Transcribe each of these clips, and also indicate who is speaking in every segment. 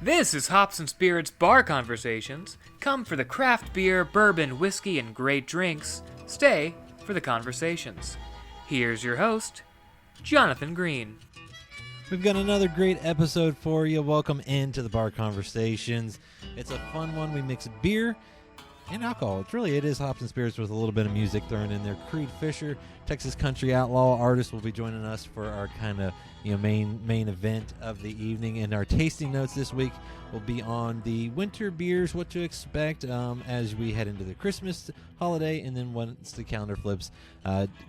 Speaker 1: This is Hops and Spirits Bar Conversations. Come for the craft beer, bourbon, whiskey, and great drinks. Stay for the conversations. Here's your host, Jonathan Green.
Speaker 2: We've got another great episode for you. Welcome into the Bar Conversations. It's a fun one. We mix beer and alcohol. It is Hops and Spirits with a little bit of music thrown in there. Creed Fisher, Texas country outlaw artist, will be joining us for our kind of main event of the evening. And our tasting notes this week will be on the winter beers, what to expect as we head into the Christmas holiday. And then once the calendar flips,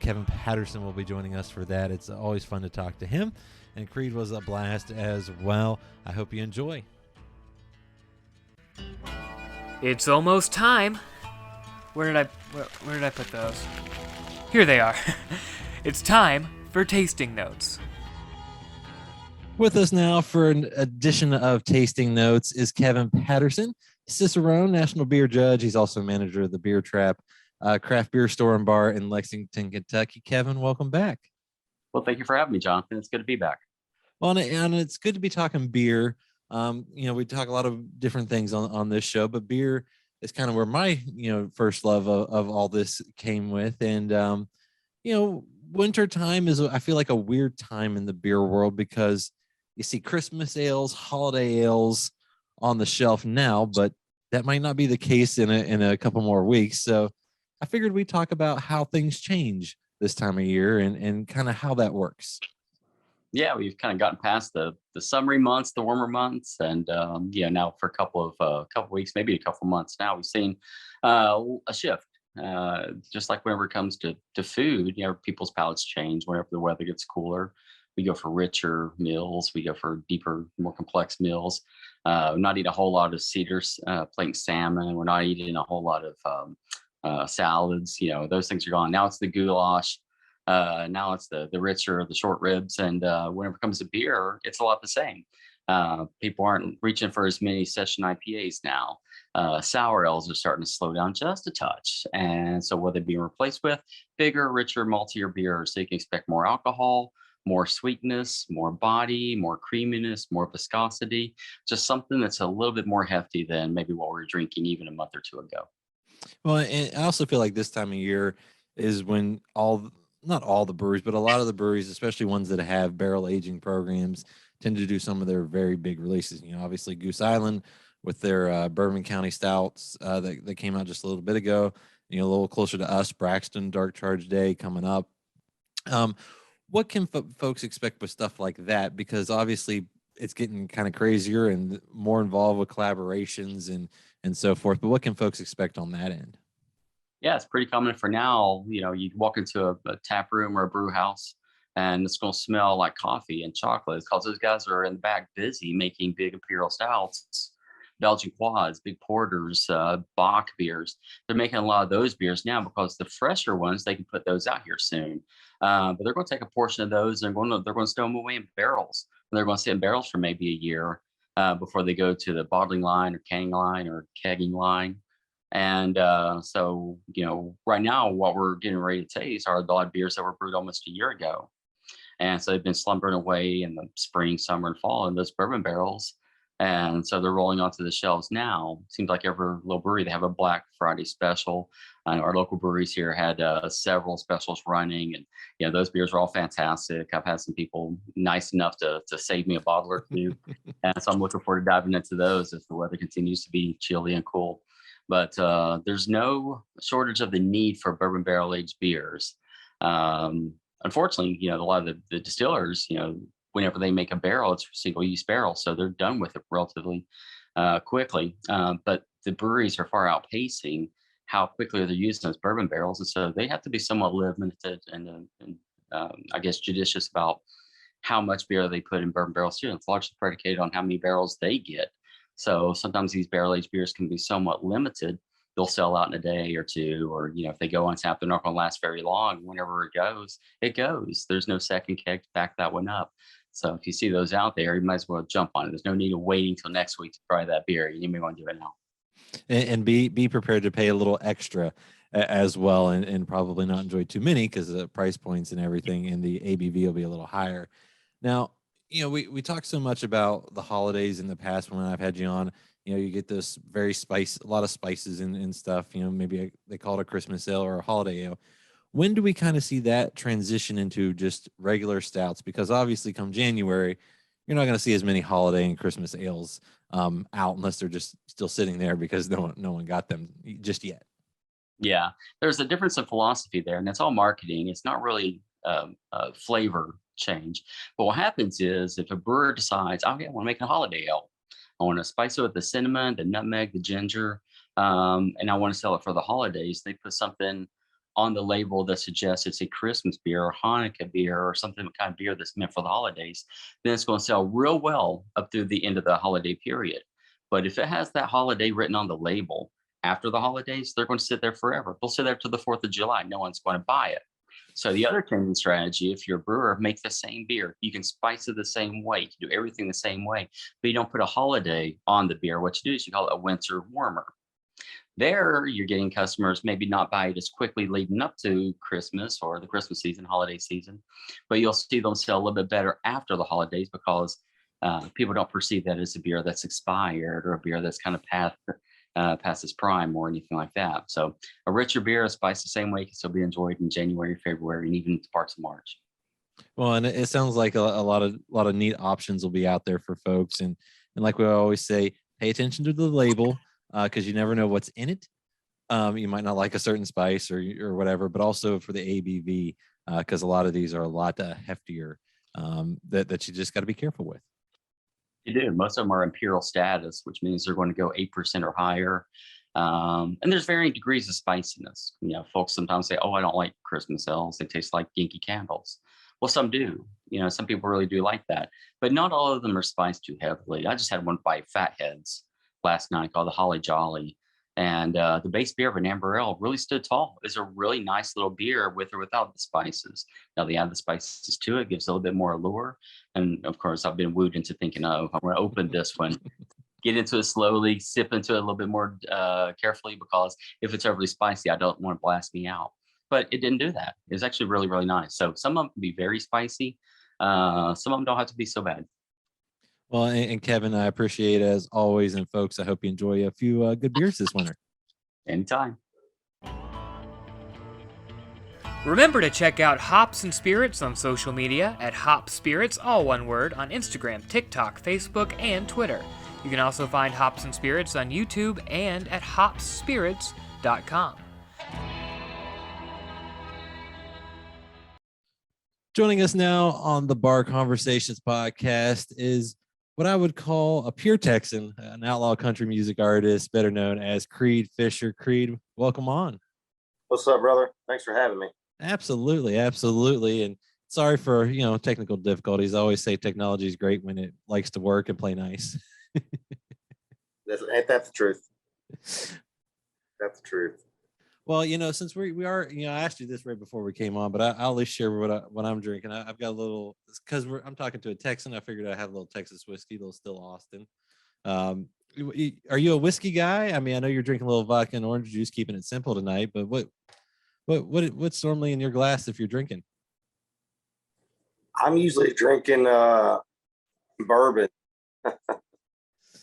Speaker 2: Kevin Patterson will be joining us for that. It's always fun to talk to him. And Creed was a blast as well. I hope you enjoy.
Speaker 1: It's almost time. Where did I put those? Here they are. It's time for tasting notes.
Speaker 2: With us now for an edition of Tasting Notes is Kevin Patterson, Cicerone, National Beer Judge. He's also manager of the Beer Trap, craft beer store and bar in Lexington, Kentucky. Kevin, welcome back.
Speaker 3: Well, thank you for having me, Jonathan. It's good to be back.
Speaker 2: Well, and it's good to be talking beer. We talk a lot of different things on this show, but beer is kind of where my, first love of all this came with. And, winter time is, I feel like, a weird time in the beer world because you see Christmas ales, holiday ales on the shelf now, but that might not be the case in a couple more weeks. So I figured we'd talk about how things change this time of year and kind of how that works.
Speaker 3: Yeah, we've kind of gotten past the summery months, the warmer months, and now for a couple weeks, maybe a couple months now, we've seen a shift. Just like whenever it comes to food, people's palates change whenever the weather gets cooler. We go for richer meals. We go for deeper, more complex meals. We're not eating a whole lot of cedars, plain salmon. We're not eating a whole lot of salads. Those things are gone. Now it's the goulash. Now it's the richer, the short ribs. And whenever it comes to beer, it's a lot the same. People aren't reaching for as many session IPAs now. Sour ales are starting to slow down just a touch. And so what they're being replaced with, bigger, richer, maltier beers. So you can expect more alcohol, more sweetness, more body, more creaminess, more viscosity, just something that's a little bit more hefty than maybe what we were drinking even a month or two ago.
Speaker 2: Well, and I also feel like this time of year is when not all the breweries, but a lot of the breweries, especially ones that have barrel aging programs, tend to do some of their very big releases. Obviously Goose Island with their Bourbon County Stouts that came out just a little bit ago. A little closer to us, Braxton Dark Charge Day coming up. What can folks expect with stuff like that? Because obviously it's getting kind of crazier and more involved with collaborations and so forth. But what can folks expect on that end?
Speaker 3: Yeah, it's pretty common for now. You walk into a tap room or a brew house and it's going to smell like coffee and chocolate because those guys are in the back busy making big imperial stouts, Belgian quads, big porters, Bock beers. They're making a lot of those beers now because the fresher ones, they can put those out here soon. But they're going to take a portion of those and they're going to stow them away in barrels. And they're going to sit in barrels for maybe a year before they go to the bottling line or canning line or kegging line. And so right now, what we're getting ready to taste are a lot of beers that were brewed almost a year ago. And so they've been slumbering away in the spring, summer, and fall in those bourbon barrels. And so they're rolling onto the shelves now. Seems like every little brewery, they have a Black Friday special. Our local breweries here had several specials running. And, those beers are all fantastic. I've had some people nice enough to save me a bottle or two. And so I'm looking forward to diving into those as the weather continues to be chilly and cool. But there's no shortage of the need for bourbon barrel aged beers. Unfortunately, a lot of the distillers, whenever they make a barrel, it's a single use barrel. So they're done with it relatively quickly. But the breweries are far outpacing how quickly they're using those bourbon barrels. And so they have to be somewhat limited and I guess judicious about how much beer they put in bourbon barrels too. It's largely predicated on how many barrels they get. So sometimes these barrel aged beers can be somewhat limited. They'll sell out in a day or two, or if they go on tap, they're not going to last very long. Whenever it goes, it goes. There's no second keg to back that one up. So if you see those out there, you might as well jump on it. There's no need of waiting till next week to try that beer. You may want to do it now.
Speaker 2: And be prepared to pay a little extra as well, and probably not enjoy too many because the price points and everything and the ABV will be a little higher. Now, we talked so much about the holidays in the past when I've had you on. You get this a lot of spices and stuff. Maybe they call it a Christmas ale or a holiday ale. When do we kind of see that transition into just regular stouts? Because obviously, come January, you're not going to see as many holiday and Christmas ales out unless they're just still sitting there because no one got them just yet.
Speaker 3: Yeah, there's a difference in philosophy there, and it's all marketing. It's not really a flavor change. But what happens is if a brewer decides, okay, I want to make a holiday ale, I want to spice it with the cinnamon, the nutmeg, the ginger, and I want to sell it for the holidays, they put something on the label that suggests it's a Christmas beer or Hanukkah beer or something kind of beer that's meant for the holidays, then it's going to sell real well up through the end of the holiday period. But if it has that holiday written on the label, after the holidays, they're going to sit there forever. They'll sit there to the 4th of July. No one's going to buy it. So the other changing strategy, if you're a brewer, make the same beer. You can spice it the same way, you can do everything the same way, but you don't put a holiday on the beer. What you do is you call it a winter warmer. There, you're getting customers maybe not buy it as quickly leading up to Christmas or the Christmas season, holiday season, but you'll see them sell a little bit better after the holidays because people don't perceive that as a beer that's expired or a beer that's kind of past its prime or anything like that. So a richer beer, spiced the same way, can still be enjoyed in January, February, and even parts of March.
Speaker 2: Well, and it sounds like a lot of neat options will be out there for folks, and like we always say, pay attention to the label because you never know what's in it. You might not like a certain spice or whatever, but also for the ABV because a lot of these are a lot heftier that you just got to be careful with.
Speaker 3: You do. Most of them are imperial status, which means they're going to go 8% or higher. And there's varying degrees of spiciness. Folks sometimes say, "Oh, I don't like Christmas ales; they taste like Yankee candles." Well, some do. Some people really do like that, but not all of them are spiced too heavily. I just had one by Fatheads last night called the Holly Jolly, and the base beer of an amber ale really stood tall. It's a really nice little beer with or without the spices. Now they add the spices to it, gives a little bit more allure. And of course, I've been wooed into thinking, oh, I'm going to open this one, get into it slowly, sip into it a little bit more carefully, because if it's overly spicy, I don't want to blast me out. But it didn't do that. It was actually really, really nice. So some of them can be very spicy. Some of them don't have to be so bad.
Speaker 2: Well, and Kevin, I appreciate it as always. And folks, I hope you enjoy a few good beers this winter.
Speaker 3: Anytime.
Speaker 1: Remember to check out Hops and Spirits on social media at Hop Spirits, all one word, on Instagram, TikTok, Facebook, and Twitter. You can also find Hops and Spirits on YouTube and at hopspirits.com.
Speaker 2: Joining us now on the Bar Conversations podcast is what I would call a pure Texan, an outlaw country music artist, better known as Creed Fisher. Creed, welcome on.
Speaker 4: What's up, brother? Thanks for having me.
Speaker 2: Absolutely. And sorry for, technical difficulties. I always say technology is great when it likes to work and play nice.
Speaker 4: Ain't that the truth? That's the truth.
Speaker 2: Well, since we are, I asked you this right before we came on, but I'll at least share what I'm drinking. I've got a little, because I'm talking to a Texan. I figured I'd have a little Texas whiskey, a little Still Austin. Are you a whiskey guy? I mean, I know you're drinking a little vodka and orange juice, keeping it simple tonight, but what's normally in your glass if you're drinking?
Speaker 4: I'm usually drinking bourbon.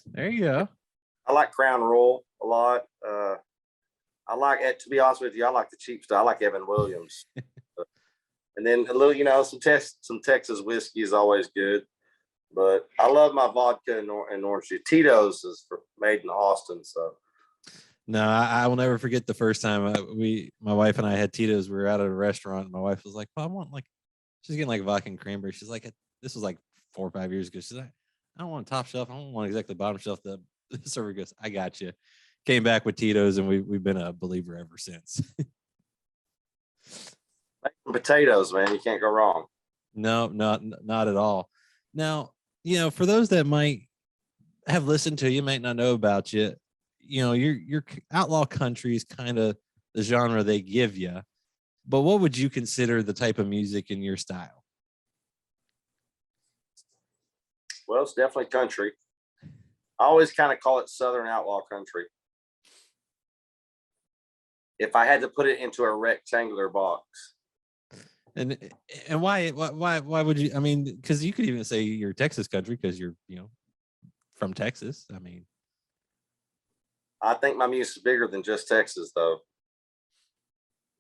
Speaker 2: There you go.
Speaker 4: I like Crown Royal a lot. I like it, to be honest with you, I like the cheap stuff. I like Evan Williams. And then a little, some Texas whiskey is always good. But I love my vodka and orange juice. Tito's is made in Austin, so.
Speaker 2: No, I will never forget the first time my wife and I had Tito's. We were out at a restaurant, and my wife was like, "Well, I want she's getting like vodka and cranberry." She's like, "This was like 4 or 5 years ago." She's like, "I don't want top shelf. I don't want exactly bottom shelf." The server goes, "I got you." Came back with Tito's, and we've been a believer ever since.
Speaker 4: Potatoes, man, you can't go wrong.
Speaker 2: No, not at all. Now, for those that might have listened to you, might not know about you, your outlaw country is kind of the genre they give you. But what would you consider the type of music in your style?
Speaker 4: Well, it's definitely country. I always kind of call it Southern outlaw country. If I had to put it into a rectangular box.
Speaker 2: And why would you? I mean, because you could even say you're Texas country because you're from Texas. I mean,
Speaker 4: I think my music's bigger than just Texas, though.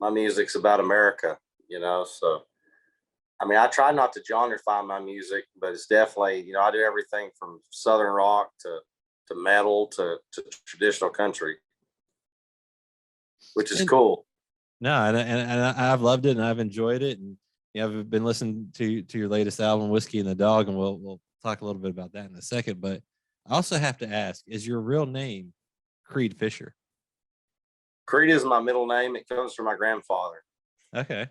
Speaker 4: My music's about America, So, I mean, I try not to genreify my music, but it's definitely, I do everything from Southern rock to metal to traditional country, which is cool.
Speaker 2: No, and I've loved it and I've enjoyed it, and I've been listening to your latest album, Whiskey and the Dog, and we'll talk a little bit about that in a second. But I also have to ask: is your real name Creed Fisher?
Speaker 4: Creed is my middle name. It comes from my grandfather.
Speaker 2: Okay.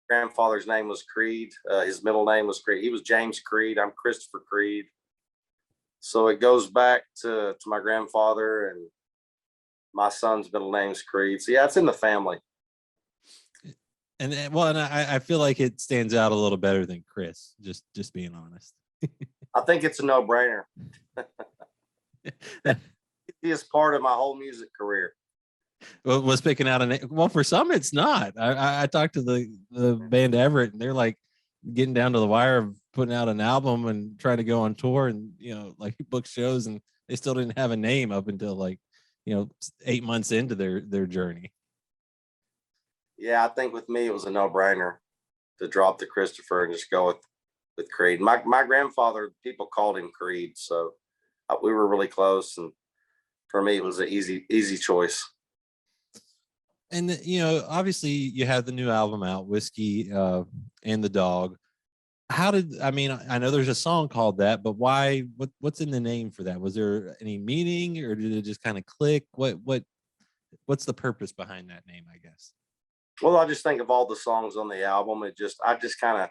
Speaker 4: Grandfather's name was Creed. His middle name was Creed. He was James Creed. I'm Christopher Creed. So it goes back to my grandfather, and my son's middle name's Creed. So yeah, it's in the family.
Speaker 2: And I feel like it stands out a little better than Chris. Just being honest.
Speaker 4: I think it's a no-brainer. It's part of my whole music career.
Speaker 2: Well, was picking out a name. Well, for some, it's not. I talked to the band Everett, and they're like getting down to the wire of putting out an album and trying to go on tour, and like book shows, and they still didn't have a name up until 8 months into their journey.
Speaker 4: Yeah, I think with me it was a no-brainer to drop the Christopher and just go with Creed. My grandfather, people called him Creed, so we were really close, and for me it was an easy choice.
Speaker 2: And obviously you have the new album out, Whiskey and the Dog. I know there's a song called that, but why? What's in the name for that? Was there any meaning, or did it just kind of click? What's the purpose behind that name, I guess?
Speaker 4: Well, I just think of all the songs on the album. I just kind of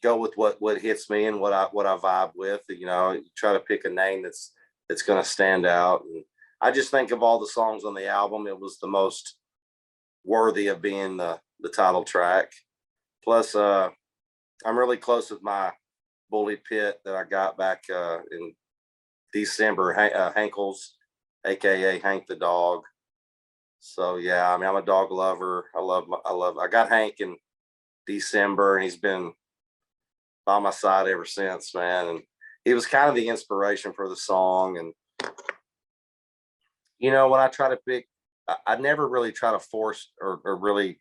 Speaker 4: go with what hits me and what I vibe with. You try to pick a name that's going to stand out. And I just think of all the songs on the album, it was the most worthy of being the title track. Plus, I'm really close with my bully pit that I got back in December, Hankles, aka Hank the dog. So yeah, I mean, I'm a dog lover. I got Hank in December, and he's been by my side ever since, man. And he was kind of the inspiration for the song. And when I try to pick, I never really try to force or really.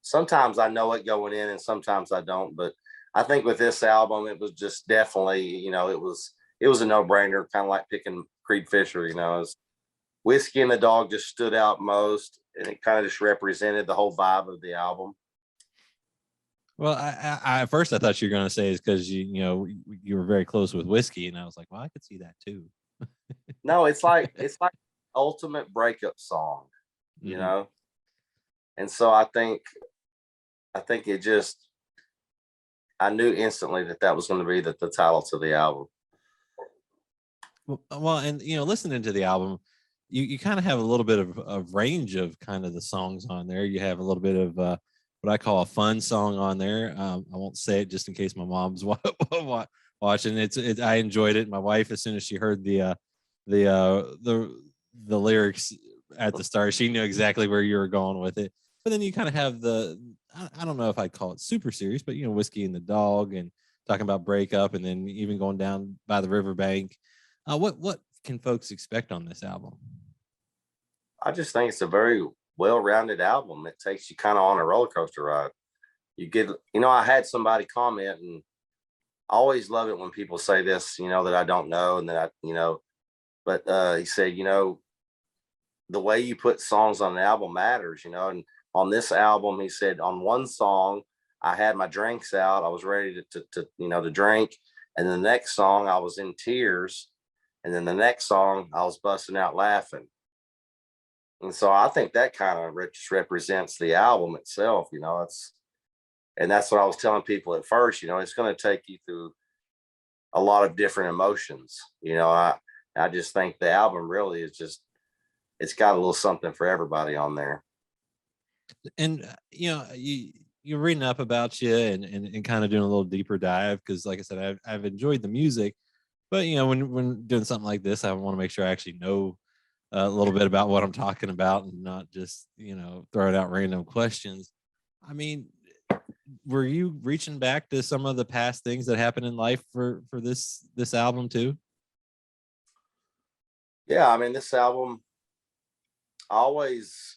Speaker 4: Sometimes I know it going in, and sometimes I don't. But I think with this album, it was just definitely, it was a no-brainer, kind of like picking Creed Fisher. Whiskey and the Dog just stood out most, and it kind of just represented the whole vibe of the album.
Speaker 2: Well, I at first I thought you were going to say it's because you were very close with Whiskey, and I was like, well, I could see that too.
Speaker 4: No, it's like ultimate breakup song,
Speaker 2: Mm-hmm.
Speaker 4: And so I think it just, I knew instantly that was going to be the title to the album.
Speaker 2: Well, and listening to the album, you kind of have a little bit of range of kind of the songs on there. You have a little bit of what I call a fun song on there. I won't say it just in case my mom's watching. I enjoyed it. My wife, as soon as she heard the lyrics at the start, she knew exactly where you were going with it. But then you kind of have I don't know if I'd call it super serious, but Whiskey and the Dog, and talking about breakup, and then even going down by the riverbank. What can folks expect on this album?
Speaker 4: I just think it's a very well-rounded album. It takes you kind of on a roller coaster ride. You get, I had somebody comment, and I always love it when people say this, that I don't know, and that but he said, the way you put songs on an album matters, and on this album, he said, on one song, I had my drinks out. I was ready to drink. And the next song, I was in tears. And then the next song, I was busting out laughing. And so I think that kind of just represents the album itself. And that's what I was telling people at first, it's going to take you through a lot of different emotions. I just think the album really is just, it's got a little something for everybody on there.
Speaker 2: And you're reading up about you and kind of doing a little deeper dive, because like I said, I've enjoyed the music, but when doing something like this, I want to make sure I actually know a little bit about what I'm talking about, and not just throwing out random questions. I mean, were you reaching back to some of the past things that happened in life for this album too?
Speaker 4: Yeah, I mean, this album, I always,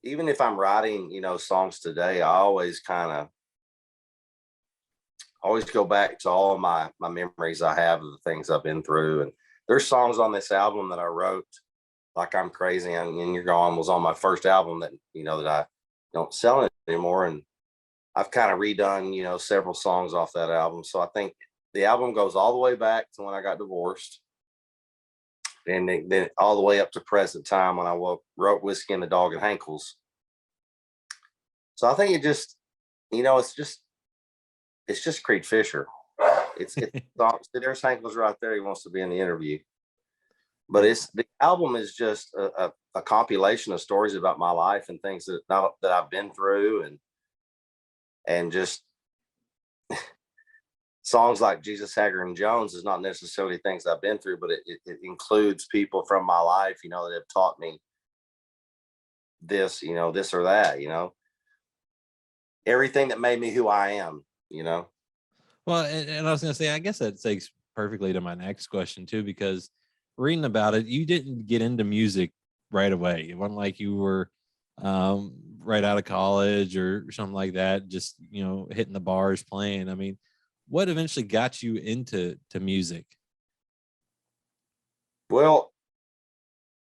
Speaker 4: even if I'm writing, songs today, I always go back to all of my memories I have of the things I've been through. And there's songs on this album that I wrote, like I'm Crazy and You're Gone was on my first album that, that I don't sell it anymore. And I've kind of redone, several songs off that album. So I think the album goes all the way back to when I got divorced. And then all the way up to present time when I wrote Whiskey and the Dog and Hankles. So I think it just, it's just Creed Fisher. It's there's Hankles right there. He wants to be in the interview. But the album is just a compilation of stories about my life and things that I've been through, and just songs like Jesus, Haggard, and Jones is not necessarily things I've been through, but it includes people from my life, that have taught me this, this or that, everything that made me who I am,
Speaker 2: Well, and I was going to say, I guess that segues perfectly to my next question too, because reading about it, you didn't get into music right away. It wasn't like you were right out of college or something like that, just, hitting the bars playing. I mean, what eventually got you into music?
Speaker 4: Well,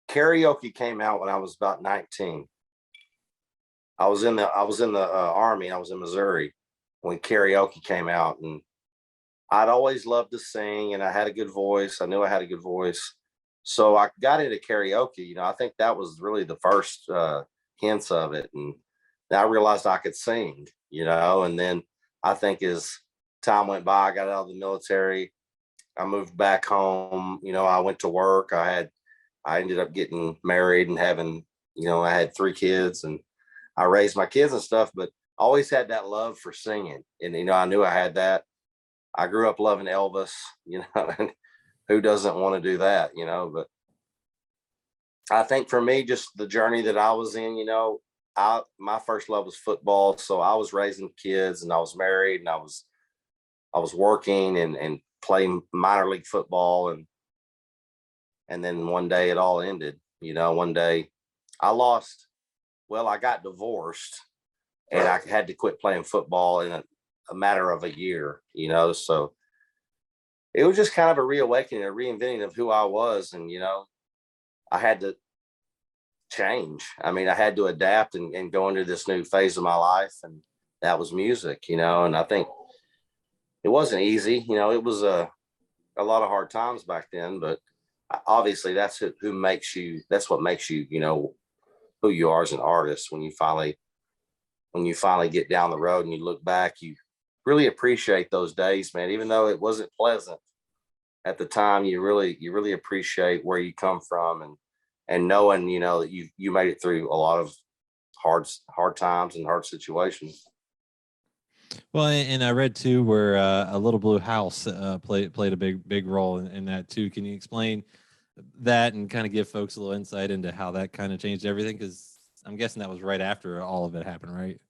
Speaker 4: karaoke came out when I was about 19. I was in the Army. I was in Missouri when karaoke came out, and I'd always loved to sing, and I had a good voice. I knew I had a good voice, so I got into karaoke. I think that was really the first hints of it, and I realized I could sing. And then I think as time went by, I got out of the military. I moved back home. I went to work. I ended up getting married and having, I had 3 kids, and I raised my kids and stuff, but I always had that love for singing. And, I knew I had that. I grew up loving Elvis, and who doesn't want to do that, but I think for me, just the journey that I was in, my first love was football. So I was raising kids, and I was married, and I was working and playing minor league football. And then one day it all ended. One day I got divorced, and I had to quit playing football in a matter of a year, so it was just kind of a reawakening, a reinventing of who I was. And, I had to change. I mean, I had to adapt and go into this new phase of my life. And that was music, and I think it wasn't easy. It was a lot of hard times back then, but obviously that's what makes you, who you are as an artist. When you finally get down the road and you look back, you really appreciate those days, man. Even though it wasn't pleasant at the time, you really appreciate where you come from, and knowing, that you made it through a lot of hard times and hard situations.
Speaker 2: Well, and I read too where a Little Blue House played a big role in that too. Can you explain that and kind of give folks a little insight into how that kind of changed everything? Because I'm guessing that was right after all of it happened, right?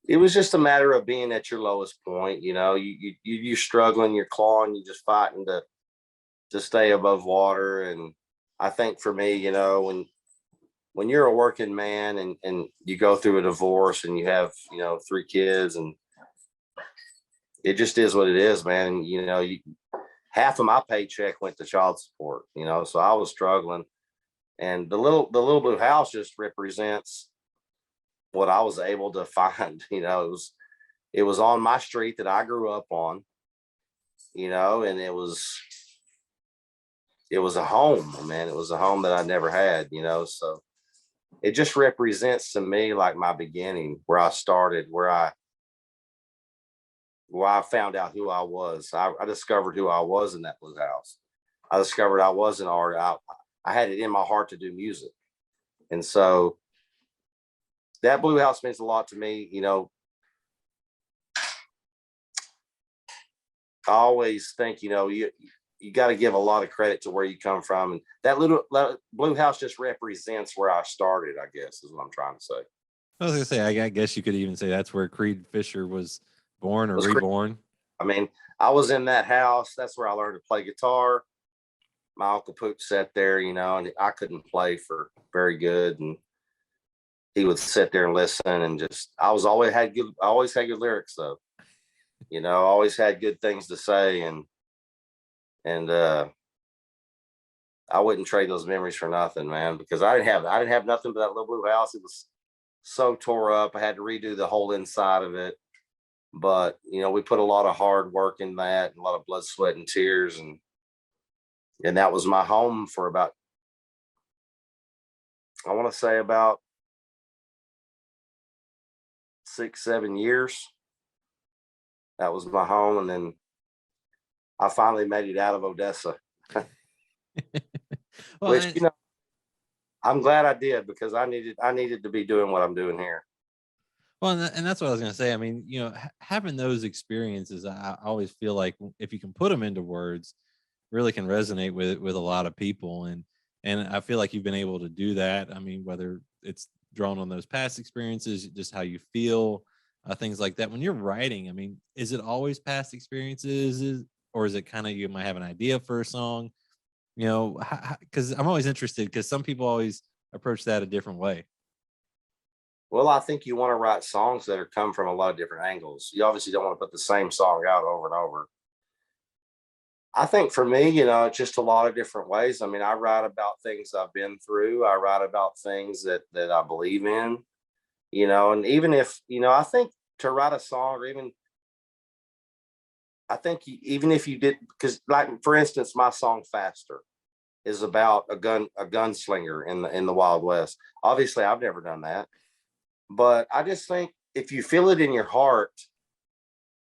Speaker 4: It was just a matter of being at your lowest point. You're struggling, you're clawing, you're just fighting to stay above water. And I think for me, when you're a working man and you go through a divorce and you have, 3 kids, and it just is what it is, man. Half of my paycheck went to child support, so I was struggling. And the little Blue House just represents what I was able to find. It was on my street that I grew up on, and it was a home, man. It was a home that I never had, so it just represents to me like my beginning, where I started, where I found out who I was. I discovered who I was in that Blue House. I discovered I was an artist. I had it in my heart to do music. And so that Blue House means a lot to me. I always think, you got to give a lot of credit to where you come from. And that little Blue House just represents where I started, I guess, is what I'm trying to say.
Speaker 2: I was gonna say, I guess you could even say that's where Creed Fisher was born or
Speaker 4: Was
Speaker 2: reborn.
Speaker 4: I mean, I was in that house. That's where I learned to play guitar. My Uncle Poop sat there, you know, and I couldn't play for very good. And he would sit there and listen and just, I always had good lyrics though. You know, always had good things to say. And I wouldn't trade those memories for nothing, man, because I didn't have nothing but that little blue house. It was so tore up. I had to redo the whole inside of it. But, you know, we put a lot of hard work in that and a lot of blood, sweat, and tears. And that was my home for about, I want to say about 6, 7 years. That was my home. And then I finally made it out of Odessa,
Speaker 2: Well,
Speaker 4: which, you know, I'm glad I did because I needed to be doing what I'm doing here.
Speaker 2: well, and that's what I was gonna say. I mean, you know, having those experiences, I always feel like if you can put them into words, really can resonate with a lot of people, and I feel like you've been able to do that. I mean, whether it's drawn on those past experiences, just how you feel, things like that. When you're writing, I mean, is it always past experiences, or is it kind of you might have an idea for a song? You know, because I'm always interested because some people always approach that a different way.
Speaker 4: Well, I think you want to write songs that are come from a lot of different angles. You obviously don't want to put the same song out over and over. I think for me, you know, it's just a lot of different ways. I mean, I write about things I've been through. I write about things that I believe in, you know, and even if, you know, I think to write a song or even I think even if you did, because like for instance, my song "Faster" is about a gunslinger in the Wild West. Obviously, I've never done that, but I just think if you feel it in your heart,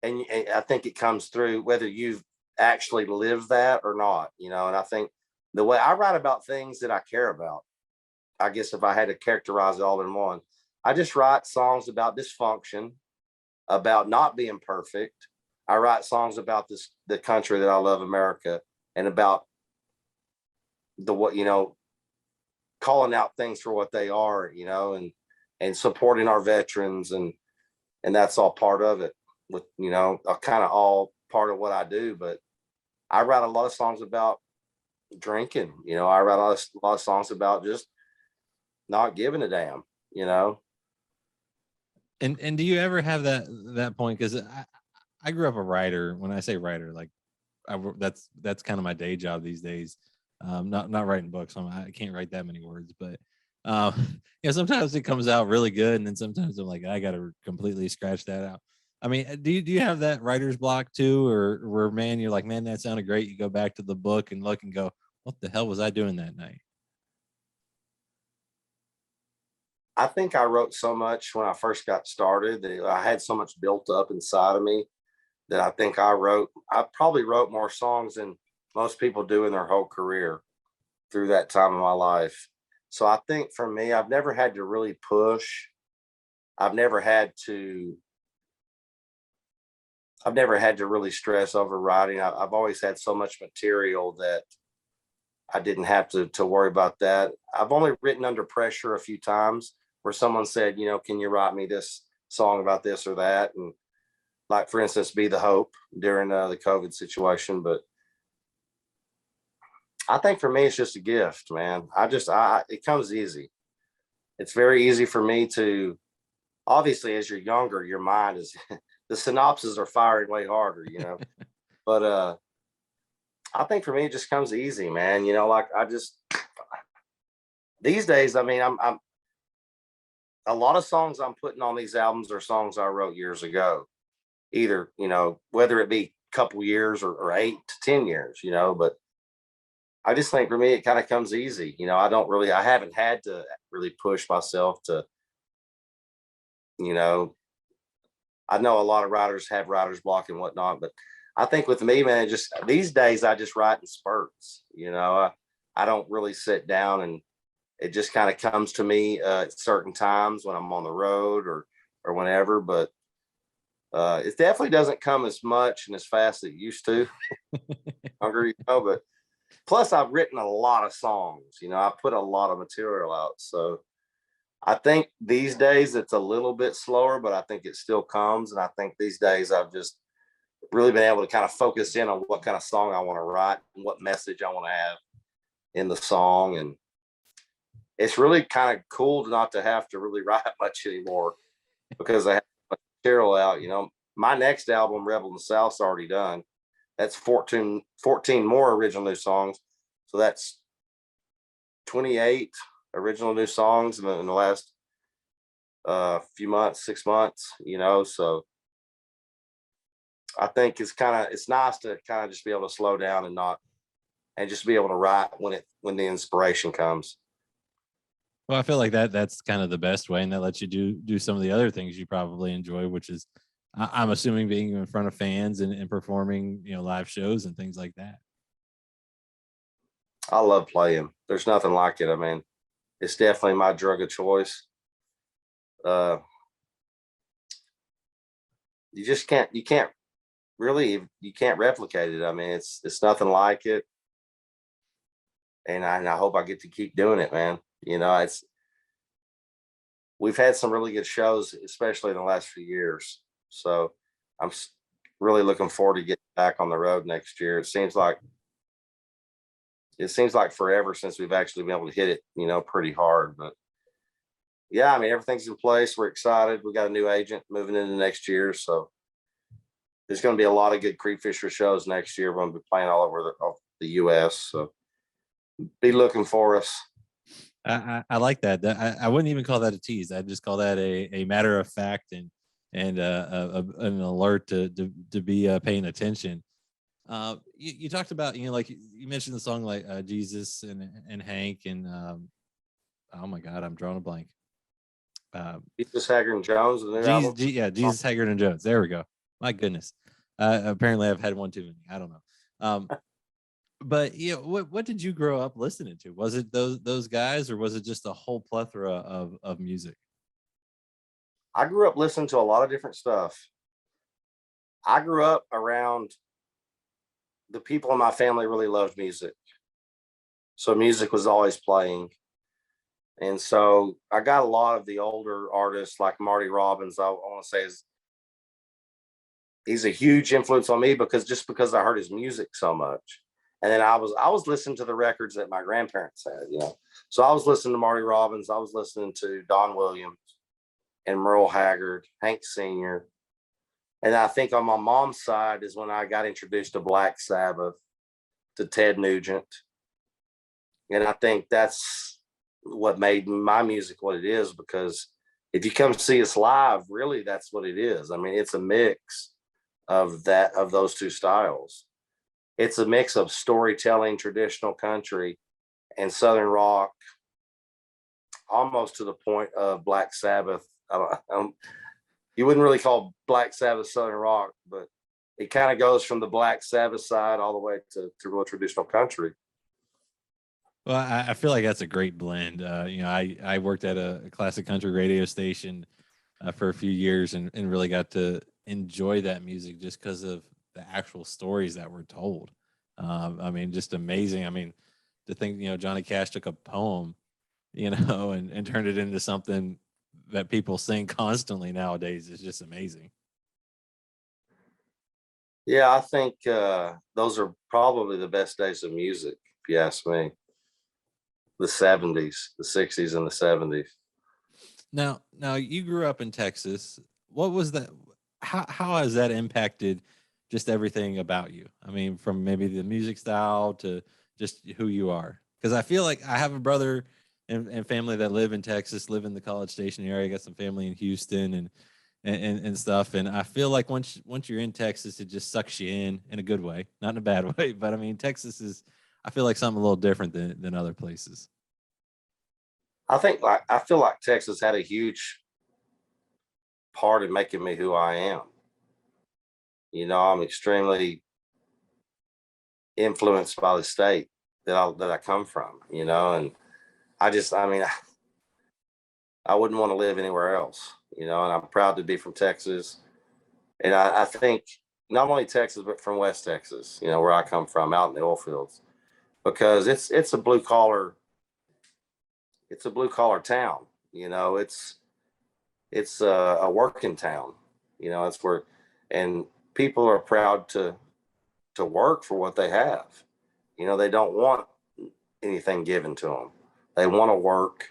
Speaker 4: and I think it comes through whether you've actually lived that or not, you know. And I think the way I write about things that I care about, I guess if I had to characterize it all in one, I just write songs about dysfunction, about not being perfect. I write songs about the country that I love, America, and about the what you know, calling out things for what they are, you know, and supporting our veterans, and that's all part of it. With you know, kind of all part of what I do. But I write a lot of songs about drinking. You know, I write a lot of songs about just not giving a damn. You know,
Speaker 2: And do you ever have that point? Because I grew up a writer. When I say writer, like that's kind of my day job these days. Not writing books. I can't write that many words, but um, you know, sometimes it comes out really good, and then sometimes I'm like, I got to completely scratch that out. I mean, do you have that writer's block too, or where man, you're like, man, that sounded great. You go back to the book and look and go, what the hell was I doing that night?
Speaker 4: I think I wrote so much when I first got started that I had so much built up inside of me that I think I probably wrote more songs than most people do in their whole career through that time of my life. So I think for me, I've never had to really push. I've never had to I've never had to really stress over writing. I've always had so much material that I didn't have to worry about that. I've only written under pressure a few times where someone said, you know, can you write me this song about this or that? And like, for instance, Be the Hope during the COVID situation. But I think for me, it's just a gift, man. It comes easy. It's very easy for me to, obviously, as you're younger, your mind is, the synopses are firing way harder, you know. But I think for me, it just comes easy, man. You know, like these days, I mean, I'm a lot of songs I'm putting on these albums are songs I wrote years ago, either, you know, whether it be a couple years or 8 to 10 years, you know. But I just think for me, it kind of comes easy. You know, I haven't had to really push myself to, you know, I know a lot of writers have writer's block and whatnot, but I think with me, man, just these days I just write in spurts. You know, I don't really sit down, and it just kind of comes to me at certain times when I'm on the road or whenever. But it definitely doesn't come as much and as fast as it used to. Hungry, you know, but plus I've written a lot of songs. You know, I put a lot of material out, so I think these days it's a little bit slower, but I think it still comes. And I think these days I've just really been able to kind of focus in on what kind of song I want to write and what message I want to have in the song. And it's really kind of cool not to have to really write much anymore because I have material out. My next album, Rebel in the South's already done. That's 14 more original new songs. So that's 28 original new songs in the last few months, 6 months, so I think it's nice to kind of just be able to slow down and just be able to write when the inspiration comes.
Speaker 2: Well, I feel like that's kind of the best way, and that lets you do some of the other things you probably enjoy, which is I'm assuming being in front of fans and performing, live shows and things like that.
Speaker 4: I love playing. There's nothing like it. I mean, it's definitely my drug of choice. You can't replicate it. I mean, it's nothing like it. And I hope I get to keep doing it, man. We've had some really good shows, especially in the last few years. So I'm really looking forward to getting back on the road next year. It seems like forever since we've actually been able to hit it, pretty hard. But yeah, I mean, everything's in place. We're excited. We got a new agent moving into next year. So there's going to be a lot of good Creek Fisher shows next year. We're going to be playing all over the U.S. So be looking for us.
Speaker 2: I like that. I wouldn't even call that a tease. I'd just call that a matter of fact and an alert to be paying attention. You talked about, like you mentioned the song like Jesus and Hank and oh my God, I'm drawing a blank.
Speaker 4: Jesus, Haggard and Jones.
Speaker 2: Jesus, Haggard and Jones. There we go. My goodness. Apparently I've had one too many. I don't know. But what did you grow up listening to? Was it those guys, or was it just a whole plethora of music?
Speaker 4: I grew up listening to a lot of different stuff. I grew up around the people in my family really loved music. So music was always playing. And so I got a lot of the older artists like Marty Robbins. I want to say he's a huge influence on me because I heard his music so much. And then I was listening to the records that my grandparents had, So I was listening to Marty Robbins. I was listening to Don Williams and Merle Haggard, Hank Sr. And I think on my mom's side is when I got introduced to Black Sabbath, to Ted Nugent. And I think that's what made my music what it is, because if you come see us live, really that's what it is. I mean, it's a mix of those two styles. It's a mix of storytelling, traditional country, and Southern rock, almost to the point of Black Sabbath. You wouldn't really call Black Sabbath Southern rock, but it kind of goes from the Black Sabbath side all the way to real traditional country.
Speaker 2: Well, I feel like that's a great blend. I worked at a classic country radio station for a few years and really got to enjoy that music just because of the actual stories that were told. I mean, just amazing. I mean, to think, Johnny Cash took a poem, and turned it into something that people sing constantly nowadays is just amazing.
Speaker 4: Yeah, I think those are probably the best days of music, if you ask me. The 70s, the 60s and the 70s.
Speaker 2: Now you grew up in Texas. What was that? How has that impacted just everything about you? I mean, from maybe the music style to just who you are. Because I feel like I have a brother and family that live in Texas, live in the College Station area. I got some family in Houston and stuff. And I feel like once you're in Texas, it just sucks you in a good way, not in a bad way. But I mean, Texas is, I feel like something a little different than other places.
Speaker 4: I feel like Texas had a huge part in making me who I am. I'm extremely influenced by the state that I come from, and I wouldn't want to live anywhere else, and I'm proud to be from Texas. And I think not only Texas, but from West Texas, where I come from, out in the oil fields, because it's a blue collar town, It's a working town. It's where, and people are proud to work for what they have. They don't want anything given to them. They want to work,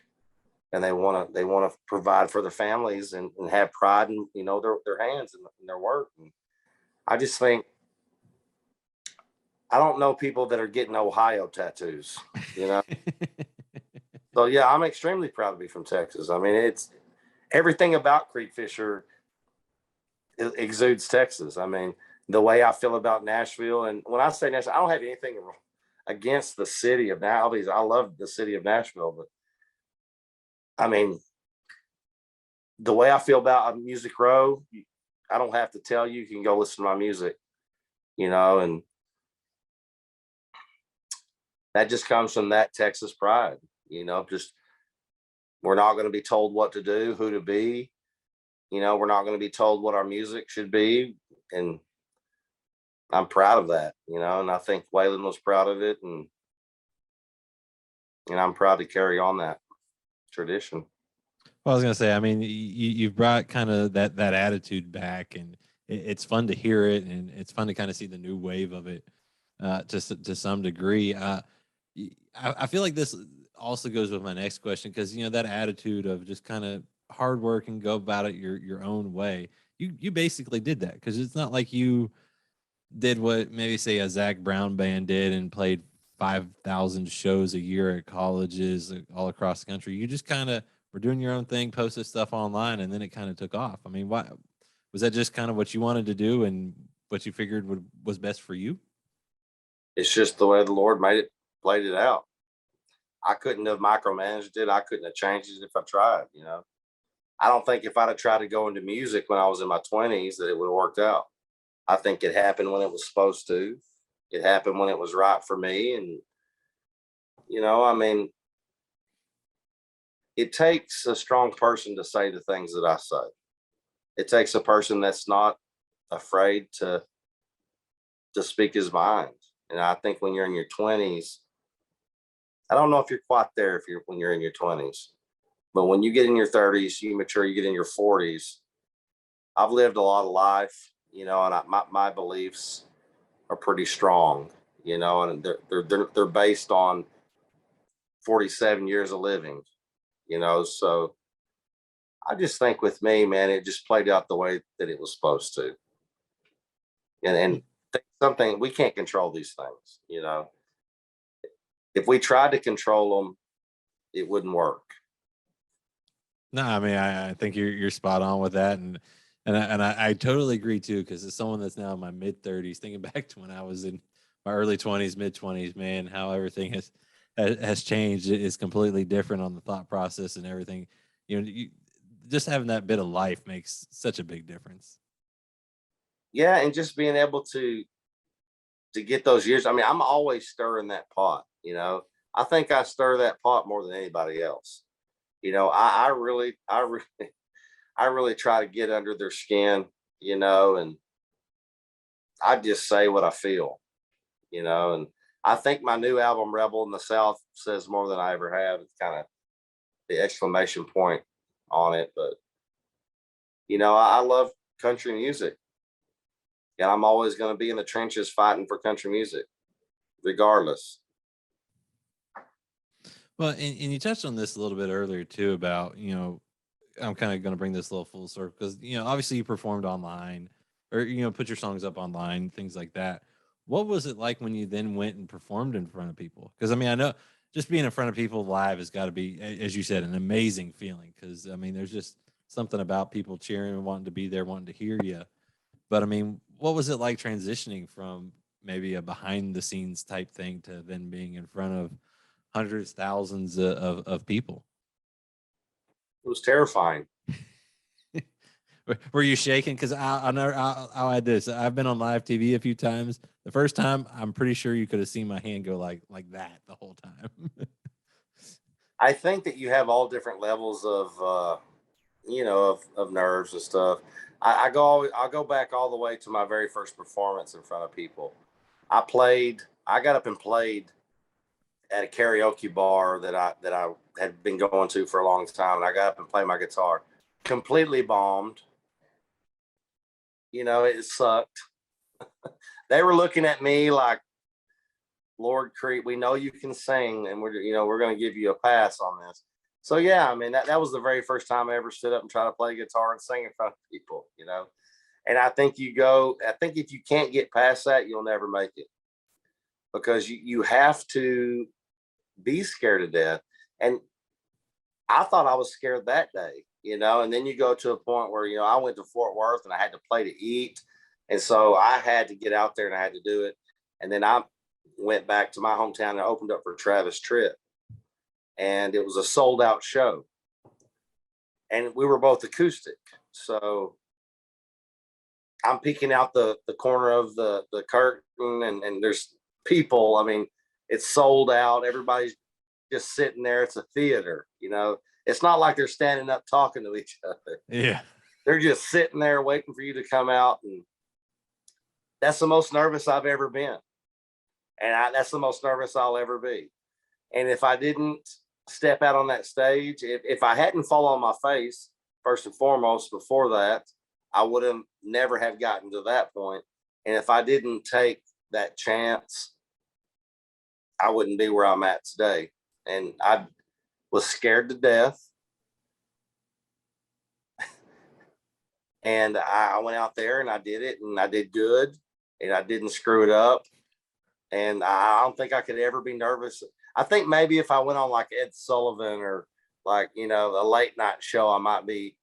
Speaker 4: and they want to provide for their families, and have pride in their hands and their work. And I just think, I don't know people that are getting Ohio tattoos. So yeah, I'm extremely proud to be from Texas. I mean, it's everything about Creek Fisher exudes Texas. I mean, the way I feel about Nashville, and when I say Nashville, I don't have anything against the city of Nashville. I love the city of Nashville, but I mean, the way I feel about Music Row, I don't have to tell you. You can go listen to my music, and that just comes from that Texas pride. Just, we're not going to be told what to do, who to be. We're not going to be told what our music should be, and I'm proud of that. And I think Waylon was proud of it, and I'm proud to carry on that tradition.
Speaker 2: Well, I was gonna say, I mean, you've brought kind of that attitude back, and it's fun to hear it, and it's fun to kind of see the new wave of it, to some degree. I feel like this also goes with my next question, because that attitude of just kind of hard work and go about it your own way. You basically did that, because it's not like you did what maybe say a Zach Brown band did and played 5,000 shows a year at colleges all across the country. You just kind of were doing your own thing, posted stuff online, and then it kind of took off. I mean, why was that? Just kind of what you wanted to do and what you figured was best for you?
Speaker 4: It's just the way the Lord played it out. I couldn't have micromanaged it. I couldn't have changed it if I tried. I don't think if I'd have tried to go into music when I was in my 20s that it would have worked out. I think it happened when it was supposed to. It happened when it was right for me. And, I mean, it takes a strong person to say the things that I say. It takes a person that's not afraid to speak his mind. And I think when you're in your 20s, I don't know if you're quite there when you're in your 20s, but when you get in your 30s, you mature, you get in your 40s. I've lived a lot of life, and my beliefs are pretty strong, and they're based on 47 years of living, so I just think with me, man, it just played out the way that it was supposed to. And something, we can't control these things, if we tried to control them, it wouldn't work.
Speaker 2: No, I mean, I think you're spot on with that, and I totally agree too. Because as someone that's now in my mid-30s, thinking back to when I was in my early 20s, mid-20s, man, how everything has changed. It is completely different on the thought process and everything. Just having that bit of life makes such a big difference.
Speaker 4: Yeah, and just being able to get those years. I mean, I'm always stirring that pot. I think I stir that pot more than anybody else. I really, I really try to get under their skin, and I just say what I feel, and I think my new album, Rebel in the South, says more than I ever have. It's kind of the exclamation point on it. But, I love country music, and I'm always going to be in the trenches fighting for country music, regardless.
Speaker 2: Well, and you touched on this a little bit earlier too about, I'm kind of going to bring this a little full circle because, obviously you performed online or, put your songs up online, things like that. What was it like when you then went and performed in front of people? Because, I mean, I know just being in front of people live has got to be, as you said, an amazing feeling. Because, I mean, there's just something about people cheering and wanting to be there, wanting to hear you. But, I mean, what was it like transitioning from maybe a behind the scenes type thing to then being in front of hundreds, thousands of people?
Speaker 4: It was terrifying.
Speaker 2: Were you shaking? Because I'll add this. I've been on live TV a few times. The first time, I'm pretty sure you could have seen my hand go like that the whole time.
Speaker 4: I think that you have all different levels of, of nerves and stuff. I'll go back all the way to my very first performance in front of people. I got up and played at a karaoke bar that I had been going to for a long time. And I got up and played my guitar. Completely bombed. It sucked. They were looking at me like, Lord Creep, we know you can sing, and we're going to give you a pass on this. So yeah, I mean that was the very first time I ever stood up and tried to play guitar and sing in front of people. And I think if you can't get past that, you'll never make it, because you have to be scared to death. And I thought I was scared that day, and then you go to a point where, I went to Fort Worth and I had to play to eat. And so I had to get out there and I had to do it. And then I went back to my hometown and opened up for Travis Tritt. And it was a sold out show. And we were both acoustic. So I'm peeking out the corner of the curtain, and there's people. I mean, it's sold out. Everybody's just sitting there. It's a theater, It's not like they're standing up talking to each other.
Speaker 2: Yeah.
Speaker 4: They're just sitting there waiting for you to come out. And that's the most nervous I've ever been. And that's the most nervous I'll ever be. And if I didn't step out on that stage, if I hadn't fallen on my face, first and foremost, before that, I would have never have gotten to that point. And if I didn't take that chance, I wouldn't be where I'm at today. And I was scared to death. And I went out there and I did it, and I did good, and I didn't screw it up. And I don't think I could ever be nervous. I think maybe if I went on like Ed Sullivan or like, a late night show, I might be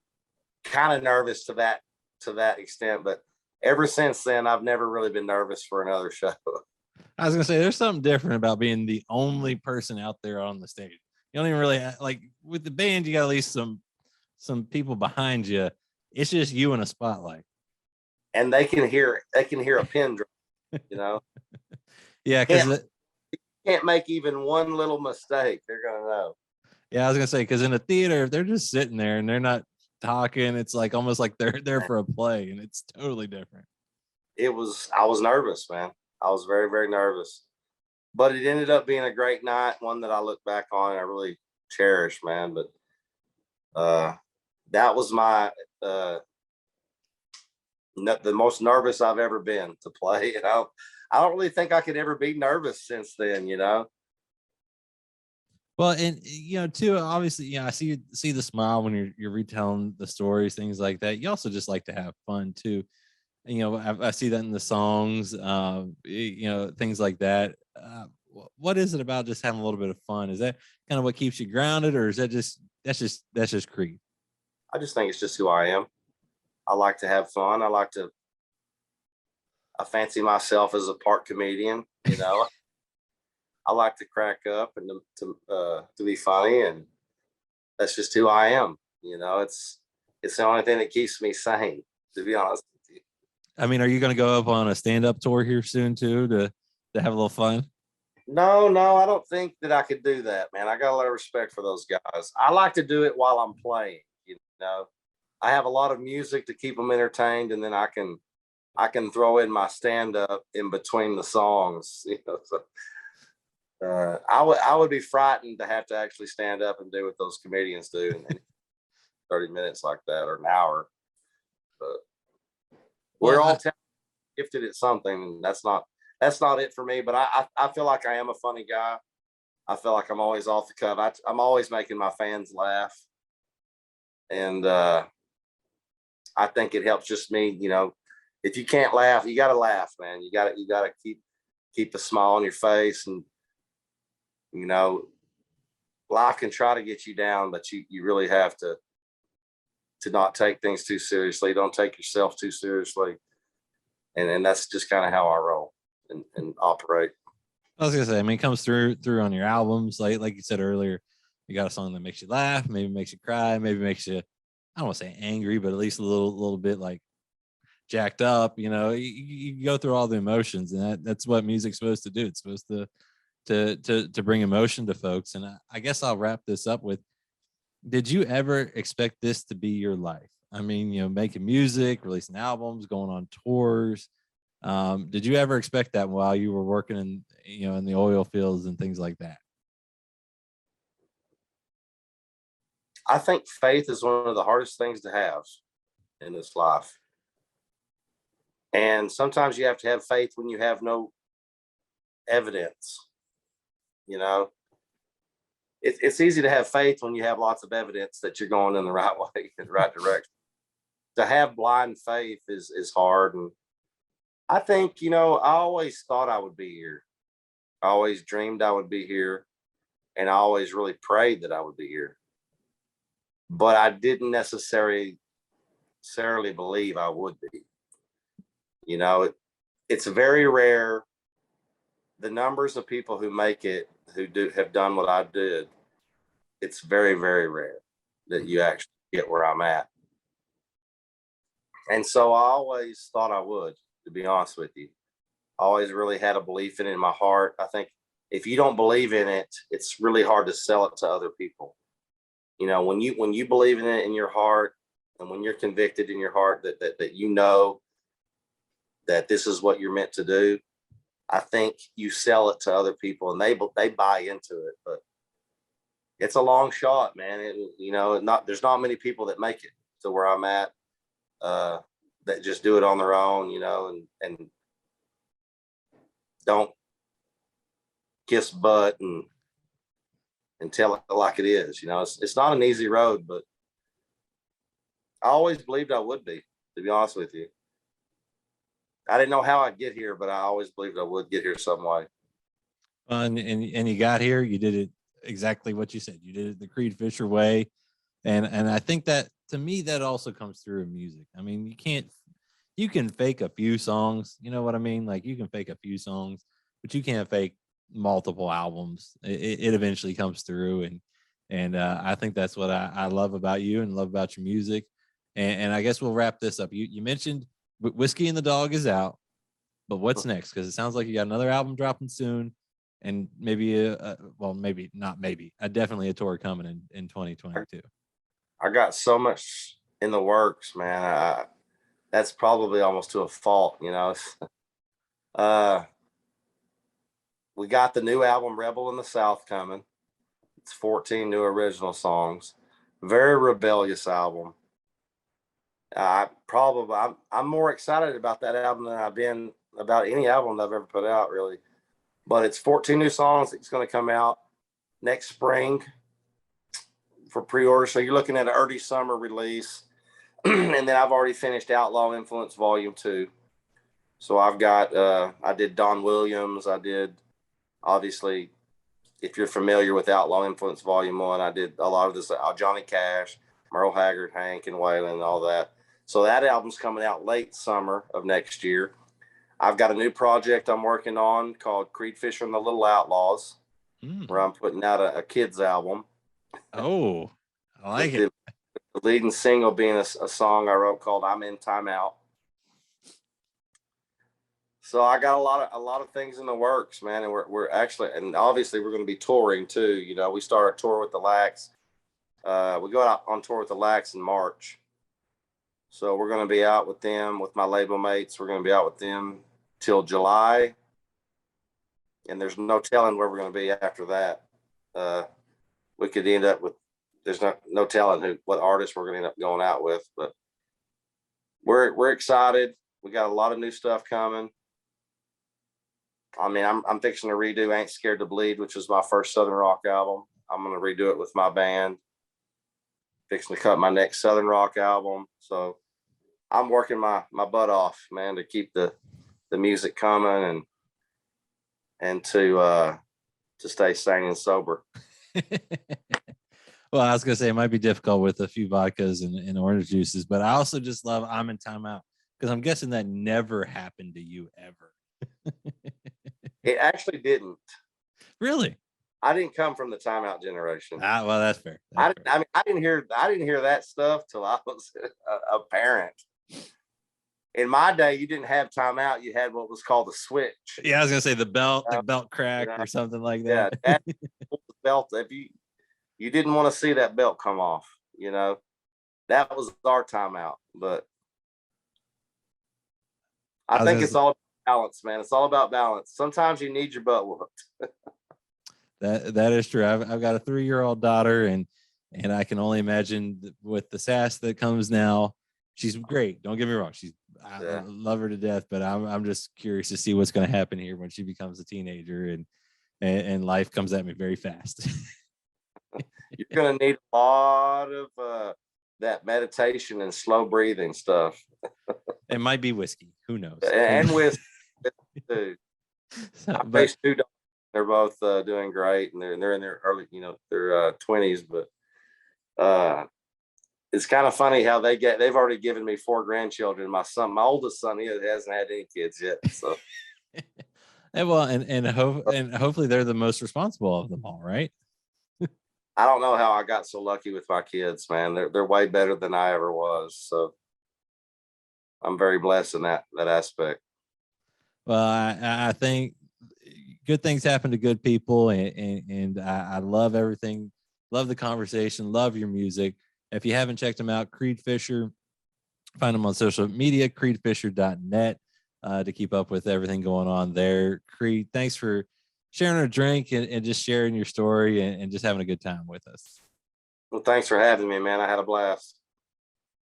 Speaker 4: kind of nervous to that extent. But ever since then, I've never really been nervous for another show.
Speaker 2: I was gonna say, there's something different about being the only person out there on the stage. You don't even really like with the band. You got at least some people behind you. It's just you in a spotlight,
Speaker 4: and they can hear a pin drop.
Speaker 2: Yeah, because
Speaker 4: can't make even one little mistake. They're gonna know.
Speaker 2: Yeah, I was gonna say, because in a theater, if they're just sitting there and they're not talking, it's like almost like they're there for a play, and it's totally different.
Speaker 4: I was nervous, man. I was very, very nervous, but it ended up being a great night, one that I look back on and I really cherish, man. But that was my the most nervous I've ever been to play. I don't really think I could ever be nervous since then,
Speaker 2: Well, and too, obviously, I see the smile when you're retelling the stories, things like that. You also just like to have fun too. And, I see that in the songs, things like that. What is it about just having a little bit of fun? Is that kind of what keeps you grounded, or is that's just Creed?
Speaker 4: I just think it's just who I am. I like to have fun. I fancy myself as a part comedian, I like to crack up and to be funny, and that's just who I am. It's the only thing that keeps me sane, to be honest with you.
Speaker 2: I mean, are you going to go up on a stand-up tour here soon too to have a little fun?
Speaker 4: No, I don't think that I could do that, man. I got a lot of respect for those guys. I like to do it while I'm playing. I have a lot of music to keep them entertained, and then I can throw in my stand-up in between the songs. So, I would be frightened to have to actually stand up and do what those comedians do in 30 minutes like that, or an hour. But we're all gifted at something, and that's not it for me. But I feel like I am a funny guy. I feel like I'm always off the cuff. I'm always making my fans laugh, and I think it helps just me. If you can't laugh, you got to laugh, man. You got to keep a smile on your face, and life can try to get you down, but you really have to not take things too seriously. Don't take yourself too seriously, and that's just kind of how I roll and operate.
Speaker 2: I was gonna say, I mean, it comes through on your albums, like you said earlier. You got a song that makes you laugh, maybe makes you cry, maybe makes you, I don't want to say angry, but at least a little bit like jacked up. You go through all the emotions, and that's what music's supposed to do. It's supposed to bring emotion to folks. And I guess I'll wrap this up with, did you ever expect this to be your life? I mean, making music, releasing albums, going on tours. Did you ever expect that while you were working in the oil fields and things like that?
Speaker 4: I think faith is one of the hardest things to have in this life. And sometimes you have to have faith when you have no evidence. You know, it's easy to have faith when you have lots of evidence that you're going in the right way, in the right direction. To have blind faith is hard. And I think, you know, I always thought I would be here. I always dreamed I would be here. And I always really prayed that I would be here. But I didn't necessarily believe I would be. You know, it's very rare. The numbers of people who make it, who have done what I did, it's very, very rare that you actually get where I'm at. And so I always thought I would, to be honest with you. I always really had a belief in it in my heart. I think if you don't believe in it, it's really hard to sell it to other people. You know, when you believe in it in your heart, and when you're convicted in your heart that you know that this is what you're meant to do, I think you sell it to other people and they buy into it. But it's a long shot, man. There's not many people that make it to where I'm at, that just do it on their own, you know, and don't kiss butt and tell it like it is. You know, it's not an easy road, but I always believed I would be, to be honest with you. I didn't know how I'd get here, but I always believed I would get here some way.
Speaker 2: And you got here, you did it exactly what you said. You did it the Creed Fisher way. And I think that, to me, that also comes through in music. I mean, you can fake a few songs, you know what I mean? Like, you can fake a few songs, but you can't fake multiple albums. It eventually comes through. And I think that's what I love about you and love about your music. And I guess we'll wrap this up. You mentioned Whiskey and the Dog is out, but what's next? Because it sounds like you got another album dropping soon, and maybe definitely a tour coming in 2022.
Speaker 4: I got so much in the works, man. That's probably almost to a fault, you know. We got the new album Rebel in the South coming. It's 14 new original songs. Very rebellious album. I'm more excited about that album than I've been about any album that I've ever put out, really. But it's 14 new songs. It's going to come out next spring for pre-order. So you're looking at an early summer release. And then I've already finished Outlaw Influence Volume 2. So I've got, I did Don Williams. I did, obviously, if you're familiar with Outlaw Influence Volume 1, I did a lot of this, Johnny Cash, Merle Haggard, Hank, and Waylon, and all that. So that album's coming out late summer of next year. I've got a new project I'm working on called Creed Fisher and the Little Outlaws, where I'm putting out a kids album.
Speaker 2: Oh, I like it.
Speaker 4: The leading single being a song I wrote called "I'm in Timeout." So I got a lot of things in the works, man, and we're actually, and obviously we're going to be touring too. You know, we start a tour with the Lax. We go out on tour with the Lax in March. So we're going to be out with them, with my label mates. We're going to be out with them till July. And there's no telling where we're going to be after that. We could end up with, there's no telling what artists we're going to end up going out with. But we're excited. We got a lot of new stuff coming. I mean, I'm fixing to redo Ain't Scared to Bleed, which was my first Southern rock album. I'm going to redo it with my band. Fixing to cut my next Southern rock album. So I'm working my butt off, man, to keep the music coming and to stay sane and sober.
Speaker 2: Well, I was gonna say it might be difficult with a few vodkas and orange juices, but I also just love I'm in Timeout, because I'm guessing that never happened to you ever.
Speaker 4: It actually didn't.
Speaker 2: Really?
Speaker 4: I didn't come from the Timeout generation.
Speaker 2: Well, that's fair.
Speaker 4: I didn't hear that stuff till I was a parent. In my day, you didn't have Timeout. You had what was called the switch.
Speaker 2: Yeah, I was gonna say the belt crack, or something like that.
Speaker 4: Yeah, that belt. If you didn't want to see that belt come off, you know, that was our Timeout. But I think it's all about balance, man. It's all about balance. Sometimes you need your butt whooped.
Speaker 2: That is true. I've got a 3-year-old daughter, and And I can only imagine with the sass that comes now. She's great. Don't get me wrong. I love her to death, but I'm just curious to see what's going to happen here when she becomes a teenager and life comes at me very fast.
Speaker 4: You're going to need a lot of that meditation and slow breathing stuff.
Speaker 2: It might be whiskey. Who knows?
Speaker 4: And with too.
Speaker 2: So,
Speaker 4: I faced 2 dogs. They're both doing great, and they're in their early, their 20s. But it's kind of funny how they've already given me 4 grandchildren. My oldest son, he hasn't had any kids yet. So,
Speaker 2: and hopefully they're the most responsible of them all, right?
Speaker 4: I don't know how I got so lucky with my kids, man. They're way better than I ever was. So I'm very blessed in that aspect.
Speaker 2: Well, I think good things happen to good people, and I love everything. Love the conversation. Love your music. If you haven't checked them out, Creed Fisher, find them on social media, creedfisher.net, to keep up with everything going on there. Creed, thanks for sharing a drink and just sharing your story and just having a good time with us.
Speaker 4: Well, thanks for having me, man. I had a blast.